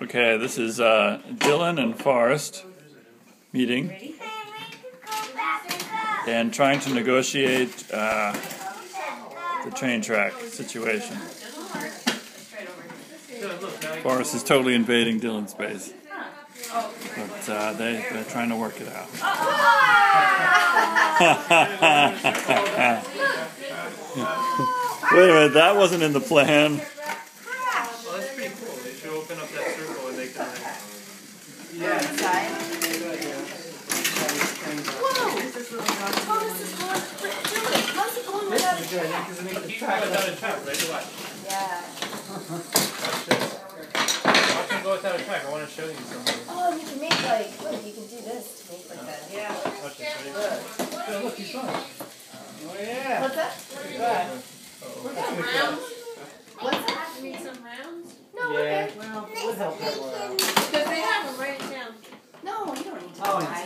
Okay, this is Dylan and Forrest meeting and trying to negotiate the train track situation. Forrest is totally invading Dylan's space, but they're trying to work it out. Wait a minute, that wasn't in the plan. Well, that's pretty cool. They should open up that circle and make that. Yeah. Inside. Whoa! Oh, this is going. How's it going without a track? You can go without a track, right? Watch. Yeah. Watch this. Watch me go without a track. I want to show you something. Oh, you can make like, look, you can do this to make like that. Yeah. Watch this. Ready? Look, he's fine. Oh yeah. What's that? Look at that. What's that? What's that? You need some rounds? No, we're Yeah. good. Well, we'll help that one out. Because they have them right down. No, you don't need to. Oh, buy.